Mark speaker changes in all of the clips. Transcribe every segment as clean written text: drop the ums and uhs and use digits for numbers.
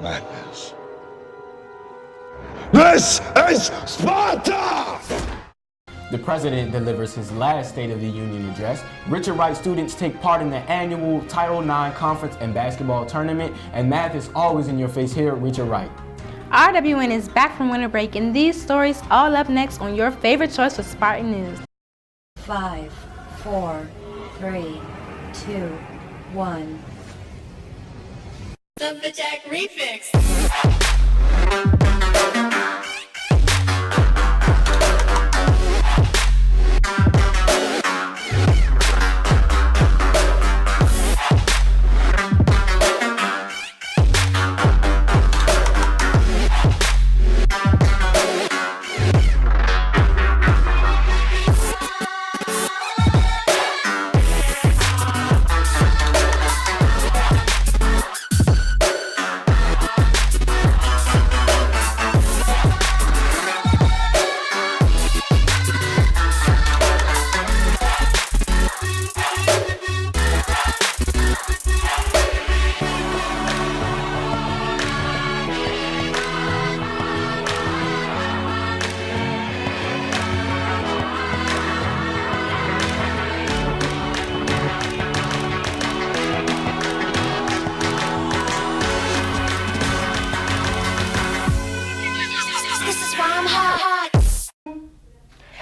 Speaker 1: madness. This is Sparta!
Speaker 2: The president delivers his last State of the Union address. Richard Wright students take part in the annual Title IX conference and basketball tournament, and math is always in your face here at Richard Wright.
Speaker 3: RWN is back from winter break, and these stories all up next on your favorite choice for Spartan News.
Speaker 4: 5, 4, 3, 2, 1.
Speaker 5: The Jack Refix.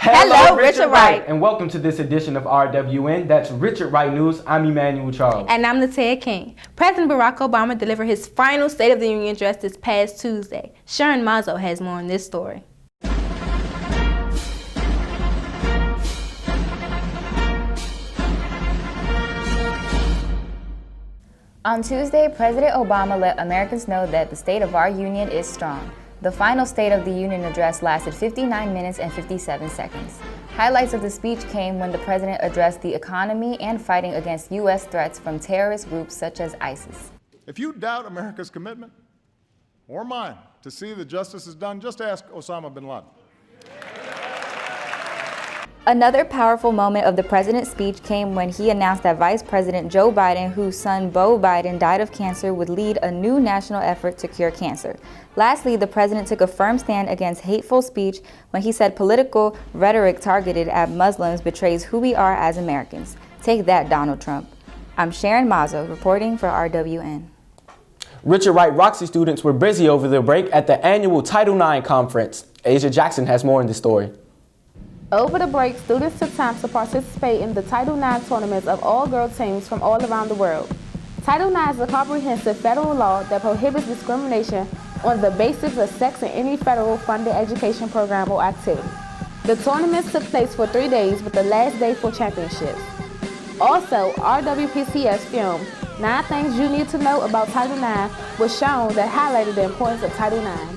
Speaker 3: Hello, Richard Wright.
Speaker 2: And welcome to this edition of RWN. That's Richard Wright News. I'm Emmanuel Charles.
Speaker 3: And I'm Natea King. President Barack Obama delivered his final State of the Union address this past Tuesday. Sharon Mazzo has more on this story.
Speaker 6: On Tuesday, President Obama let Americans know that the state of our union is strong. The final State of the Union address lasted 59 minutes and 57 seconds. Highlights of the speech came when the president addressed the economy and fighting against U.S. threats from terrorist groups such as ISIS.
Speaker 7: If you doubt America's commitment, or mine, to see that justice is done, just ask Osama bin Laden.
Speaker 6: Another powerful moment of the president's speech came when he announced that Vice President Joe Biden, whose son Beau Biden died of cancer, would lead a new national effort to cure cancer. Lastly, the president took a firm stand against hateful speech when he said political rhetoric targeted at Muslims betrays who we are as Americans. Take that, Donald Trump. I'm Sharon Mazzo, reporting for RWN.
Speaker 2: Richard Wright Roxy students were busy over the break at the annual Title IX conference. Asia Jackson has more in this story.
Speaker 8: Over the break, students took time to participate in the Title IX tournaments of all-girl teams from all around the world. Title IX is a comprehensive federal law that prohibits discrimination on the basis of sex in any federal funded education program or activity. The tournaments took place for 3 days, with the last day for championships. Also, RWPCS film 9 Things You Need to Know About Title IX was shown that highlighted the importance of Title IX.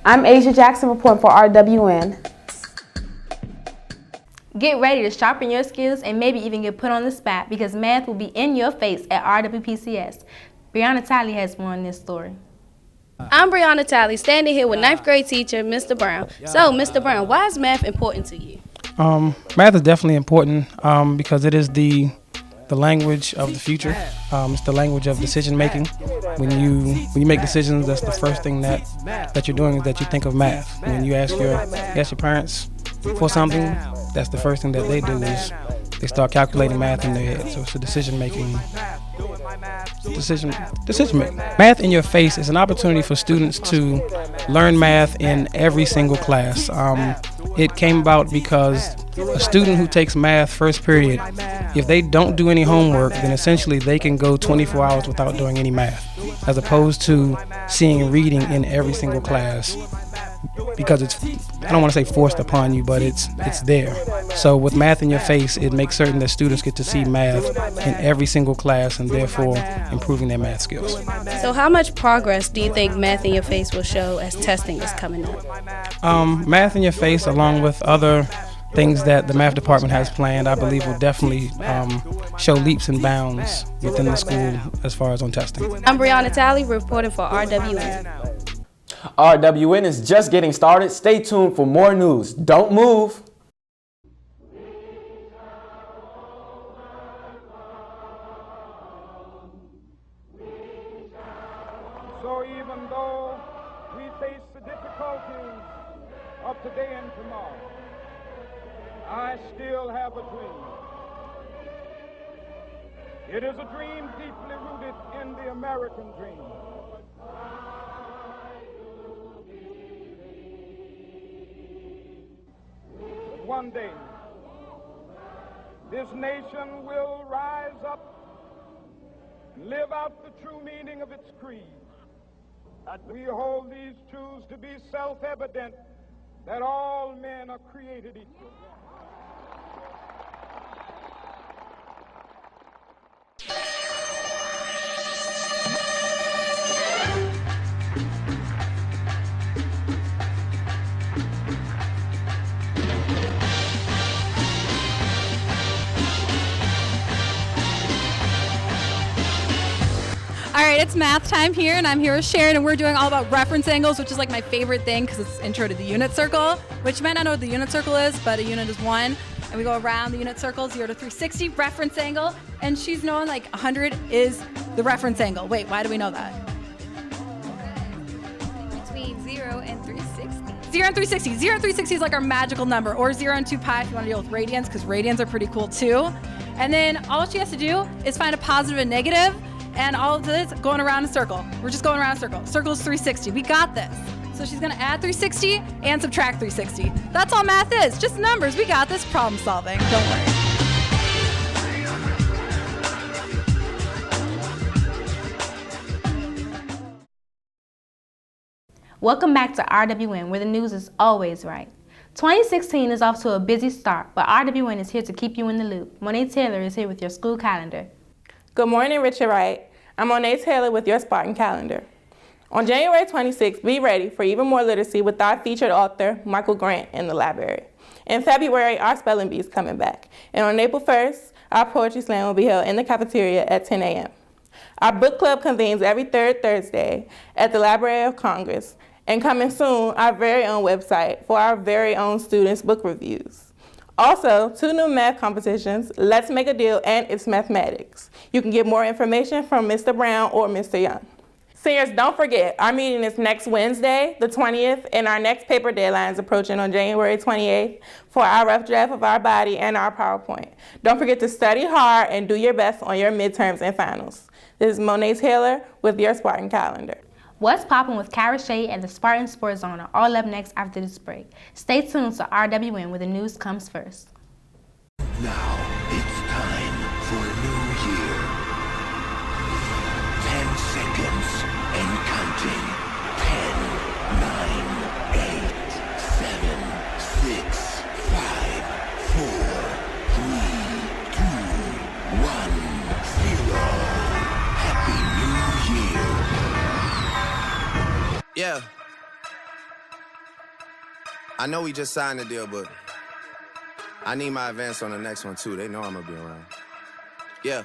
Speaker 8: I'm Asia Jackson reporting for RWN.
Speaker 3: Get ready to sharpen your skills and maybe even get put on the spot because math will be in your face at RWPCS. Brianna Tally has more on this story.
Speaker 9: I'm Brianna Tally, standing here with 9th grade teacher, Mr. Brown. So, Mr. Brown, why is math important to you?
Speaker 10: Math is definitely important because it is the language of the future. It's the language of decision making. When you make decisions, that's the first thing that you're doing is that you think of math. When you ask your parents for something, that's the first thing that they do is they start calculating math in their head. So it's a decision making. Math in your face is an opportunity for students to learn math in every single class. It came about because a student who takes math first period, if they don't do any homework, then essentially they can go 24 hours without doing any math, as opposed to seeing reading in every single class. Because it's, I don't want to say forced upon you, but it's there. So with math in your face, it makes certain that students get to see math in every single class and therefore improving their math skills.
Speaker 9: So how much progress do you think math in your face will show as testing is coming up?
Speaker 10: Math in your face, along with other things that the math department has planned, I believe will definitely show leaps and bounds within the school as far as on testing.
Speaker 9: I'm Brianna Tally, reporting for RWN.
Speaker 2: RWN is just getting started. Stay tuned for more news. Don't move.
Speaker 5: So even though we face the difficulties of today and tomorrow, I still have a dream. It is a dream deeply rooted in the American dream. But one day, this nation will rise up and live out the true meaning of its creed. We hold these truths to be self-evident, that all men are created equal.
Speaker 11: All right, it's math time here, and I'm here with Sharon, and we're doing all about reference angles, which is like my favorite thing because it's intro to the unit circle, which you might not know what the unit circle is, but a unit is 1, and we go around the unit circle, 0 to 360, reference angle, and she's knowing like 100 is the reference angle. Wait, why do we know that?
Speaker 6: Between 0 and 360.
Speaker 11: 0 and 360. 0 and 360 is like our magical number, or 0 and 2 pi if you want to deal with radians, because radians are pretty cool too. And then all she has to do is find a positive and negative, and all of this going around a circle. We're just going around a circle. Circle is 360. We got this. So she's gonna add 360 and subtract 360. That's all math is, just numbers. We got this, problem solving. Don't worry.
Speaker 3: Welcome back to RWN, where the news is always right. 2016 is off to a busy start, but RWN is here to keep you in the loop. Monet Taylor is here with your school calendar.
Speaker 8: Good morning, Richard Wright. I'm Monet Taylor with your Spartan Calendar. On January 26th, be ready for even more literacy with our featured author, Michael Grant, in the library. In February, our spelling bee is coming back. And on April 1st, our poetry slam will be held in the cafeteria at 10 a.m. Our book club convenes every third Thursday at the Library of Congress. And coming soon, our very own website for our very own students' book reviews. Also, 2 new math competitions, Let's Make a Deal and It's Mathematics. You can get more information from Mr. Brown or Mr. Young. Seniors, don't forget, our meeting is next Wednesday, the 20th, and our next paper deadline is approaching on January 28th for our rough draft of our body and our PowerPoint. Don't forget to study hard and do your best on your midterms and finals. This is Monet Taylor with your Spartan Calendar.
Speaker 3: What's poppin' with Kara Shea and the Spartan Sports Zone are all up next after this break. Stay tuned to RWN, where the news comes first.
Speaker 1: Now it's time for a new year. 10 seconds and counting. 10, 9, 8, 7, 6, 5, 4, 3, 2, 1, 0. Happy New Year.
Speaker 12: Yeah. I know we just signed the deal, but I need my advance on the next one too. They know I'm gonna be around. Yeah.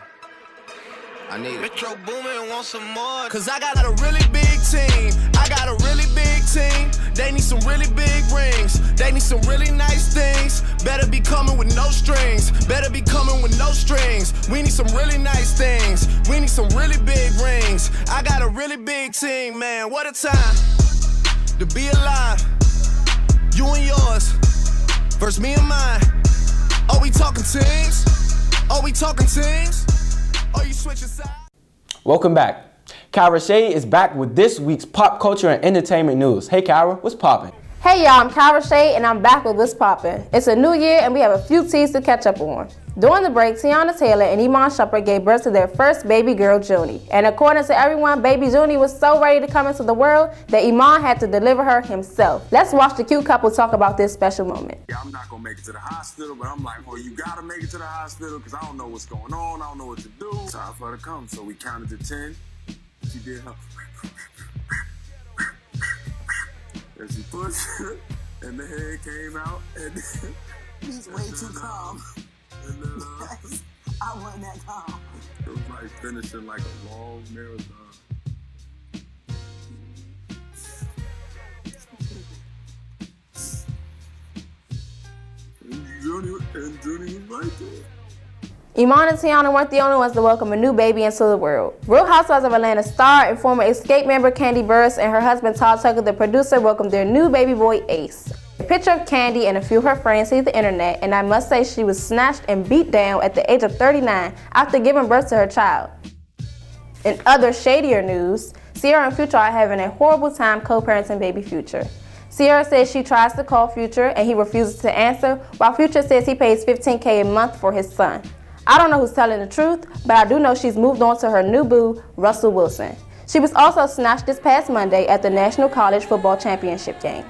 Speaker 12: I need it. Metro Boomin want some more. Cause I got a really big team. I got a really big team. They need some really big rings. They need some really nice things. Better be coming with no strings. Better be coming with no strings. We need some really nice things. We need some really big rings. I got a really big team, man. What a time to be alive. You and yours versus me and mine. Are we talking teams? Are we talking teams? Are you switching sides?
Speaker 2: Welcome back. Kara Shea is back with this week's pop culture and entertainment news. Hey Kara, what's poppin'?
Speaker 8: Hey y'all, I'm Kara Shea and I'm back with What's Poppin'. It's a new year and we have a few teas to catch up on. During the break, Tiana Taylor and Iman Shumpert gave birth to their first baby girl, Junie. And according to everyone, baby Junie was so ready to come into the world that Iman had to deliver her himself. Let's watch the cute couple talk about this special moment.
Speaker 13: Yeah, I'm not gonna make it to the hospital, but I'm like, well, you gotta make it to the hospital because I don't know what's going on, I don't know what to do. Time for her to come, so we counted to 10. She did her. And she pushed, and the head came out, and He's way too calm. And I wasn't that calm. It was like finishing like a long marathon. And Junie was right there.
Speaker 8: Iman and Tiana weren't the only ones to welcome a new baby into the world. Real Housewives of Atlanta star and former Escape member Kandi Burruss and her husband Todd Tucker, the producer, welcomed their new baby boy Ace. A picture of Kandi and a few of her friends hit the internet, and I must say she was snatched and beat down at the age of 39 after giving birth to her child. In other shadier news, Ciara and Future are having a horrible time co-parenting baby Future. Ciara says she tries to call Future and he refuses to answer, while Future says he pays $15K a month for his son. I don't know who's telling the truth, but I do know she's moved on to her new boo, Russell Wilson. She was also snatched this past Monday at the National College Football Championship game.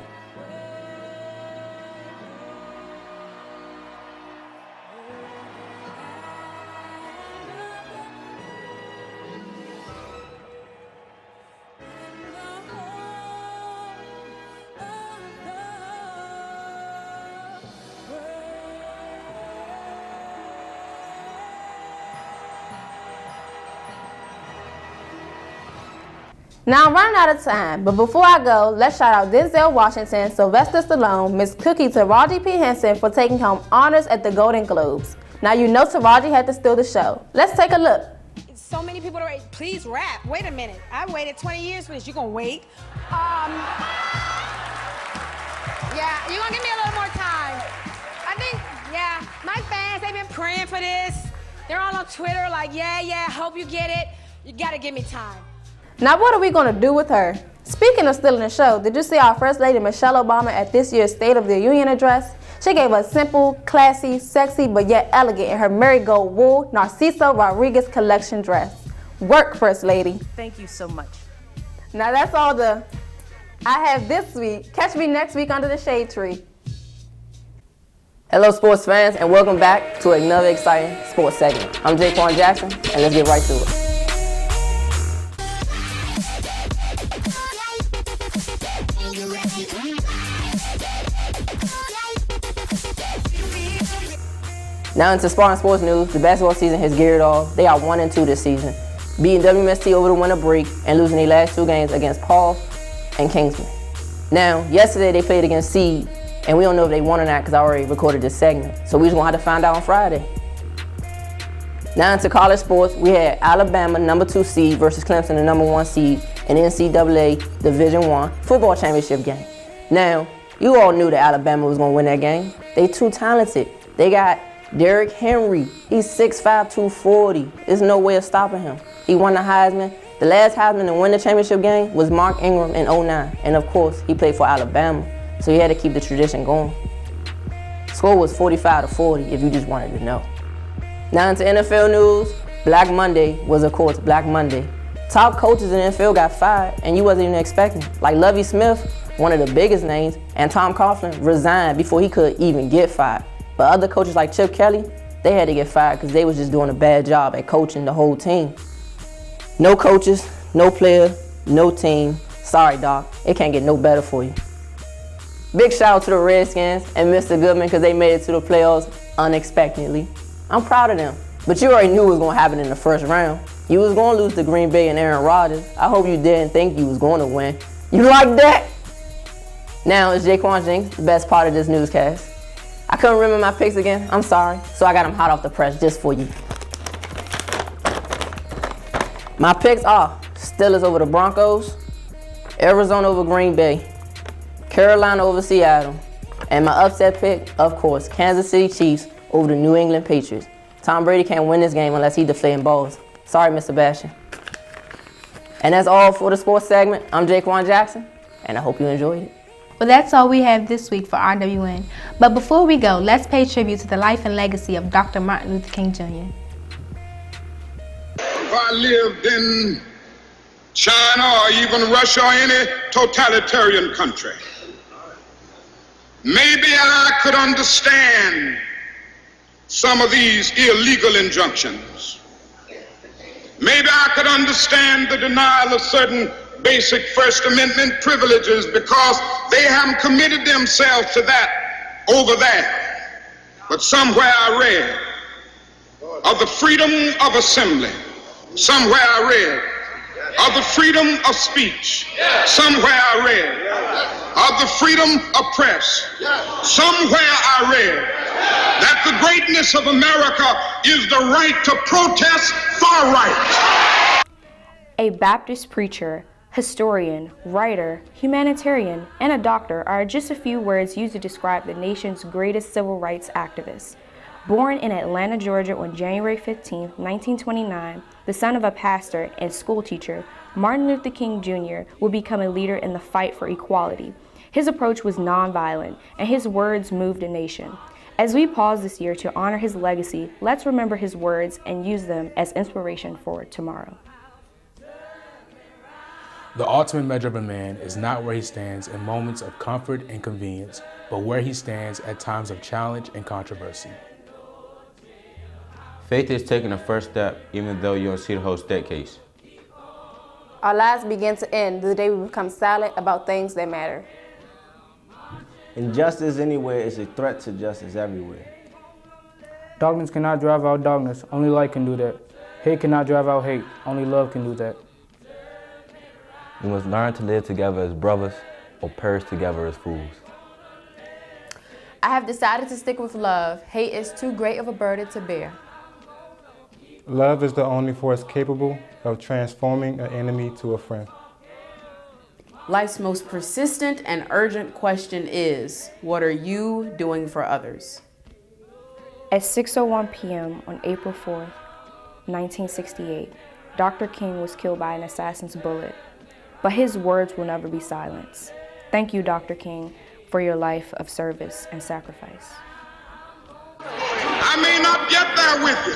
Speaker 8: Now I'm running out of time, but before I go, let's shout out Denzel Washington, Sylvester Stallone, Miss Cookie, Taraji P. Henson for taking home honors at the Golden Globes. Now you know Taraji had to steal the show. Let's take a look.
Speaker 14: So many people are like, please rap. Wait a minute. I waited 20 years for this. You gonna wait? Yeah, you gonna give me a little more time. I think, yeah, my fans, they've been praying for this. They're all on Twitter like, yeah, hope you get it. You gotta give me time.
Speaker 8: Now what are we gonna do with her? Speaking of stealing the show, did you see our First Lady Michelle Obama at this year's State of the Union address? She gave us simple, classy, sexy, but yet elegant in her marigold wool Narciso Rodriguez collection dress. Work, First Lady.
Speaker 15: Thank you so much.
Speaker 8: Now that's all I have this week. Catch me next week under the shade tree.
Speaker 2: Hello sports fans, and welcome back to another exciting sports segment. I'm Jaquan Jackson, and let's get right to it. Now into Spartan sports news, the basketball season has geared off. They are 1-2 this season, beating WMST over the winter break and losing their last 2 games against Paul and Kingsman. Now, yesterday they played against Seed, and we don't know if they won or not because I already recorded this segment. So we just gonna have to find out on Friday. Now into college sports, we had Alabama, number 2 seed versus Clemson, the number 1 seed in the NCAA Division I football championship game. Now, you all knew that Alabama was gonna win that game. They too talented. They got Derrick Henry, he's 6'5", 240. There's no way of stopping him. He won the Heisman. The last Heisman to win the championship game was Mark Ingram in 2009. And of course, he played for Alabama, so he had to keep the tradition going. Score was 45-40 if you just wanted to know. Now into NFL news, Black Monday was of course Black Monday. Top coaches in the NFL got fired and you wasn't even expecting. Like Lovie Smith, one of the biggest names, and Tom Coughlin resigned before he could even get fired. But other coaches like Chip Kelly, they had to get fired because they was just doing a bad job at coaching the whole team. No coaches, no player, no team. Sorry, Doc, it can't get no better for you. Big shout out to the Redskins and Mr. Goodman because they made it to the playoffs unexpectedly. I'm proud of them, but you already knew what was going to happen in the first round. You was going to lose to Green Bay and Aaron Rodgers. I hope you didn't think you was going to win. You like that? Now it's Jaquan Jinks, the best part of this newscast. I couldn't remember my picks again, I'm sorry, so I got them hot off the press just for you. My picks are Steelers over the Broncos, Arizona over Green Bay, Carolina over Seattle, and my upset pick, of course, Kansas City Chiefs over the New England Patriots. Tom Brady can't win this game unless he's deflating balls. Sorry, Mr. Sebastian. And that's all for the sports segment. I'm Jaquan Jackson, and I hope you enjoyed it.
Speaker 3: Well, that's all we have this week for RWN. But before we go, let's pay tribute to the life and legacy of Dr. Martin Luther King Jr.
Speaker 5: If I lived in China or even Russia or any totalitarian country, maybe I could understand some of these illegal injunctions. Maybe I could understand the denial of certain basic First Amendment privileges because they haven't committed themselves to that over there. But somewhere I read of the freedom of assembly. Somewhere I read of the freedom of speech. Somewhere I read of the freedom of press. Somewhere I read that the greatness of America is the right to protest far right.
Speaker 8: A Baptist preacher, historian, writer, humanitarian, and a doctor are just a few words used to describe the nation's greatest civil rights activist. Born in Atlanta, Georgia on January 15, 1929, the son of a pastor and school teacher, Martin Luther King Jr. would become a leader in the fight for equality. His approach was nonviolent, and his words moved a nation. As we pause this year to honor his legacy, let's remember his words and use them as inspiration for tomorrow.
Speaker 2: The ultimate measure of a man is not where he stands in moments of comfort and convenience, but where he stands at times of challenge and controversy.
Speaker 15: Faith is taking the first step, even though you don't see the whole staircase.
Speaker 8: Our lives begin to end the day we become silent about things that matter.
Speaker 16: Injustice anywhere is a threat to justice everywhere.
Speaker 17: Darkness cannot drive out darkness, only light can do that. Hate cannot drive out hate, only love can do that.
Speaker 15: We must learn to live together as brothers or perish together as fools.
Speaker 8: I have decided to stick with love. Hate is too great of a burden to bear.
Speaker 18: Love is the only force capable of transforming an enemy to a friend.
Speaker 19: Life's most persistent and urgent question is, what are you doing for others?
Speaker 8: At 6:01 p.m. on April 4th, 1968, Dr. King was killed by an assassin's bullet, but his words will never be silenced. Thank you, Dr. King, for your life of service and sacrifice.
Speaker 5: I may not get there with you,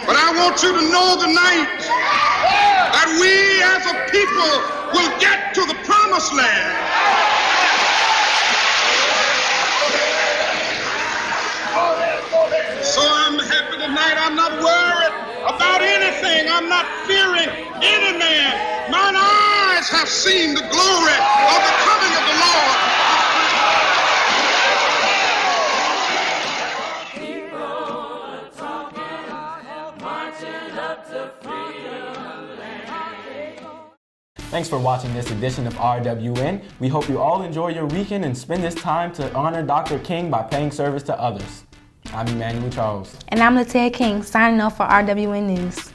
Speaker 5: but I want you to know tonight that we as a people will get to the promised land. So I'm happy tonight. I'm not worried about anything. I'm not fearing any man. Mine eyes have seen the glory of the coming of the Lord.
Speaker 2: Thanks for watching this edition of RWN. We hope you all enjoy your weekend and spend this time to honor Dr. King by paying service to others. I'm Emmanuel Charles.
Speaker 3: And I'm Latia King, signing off for RWN News.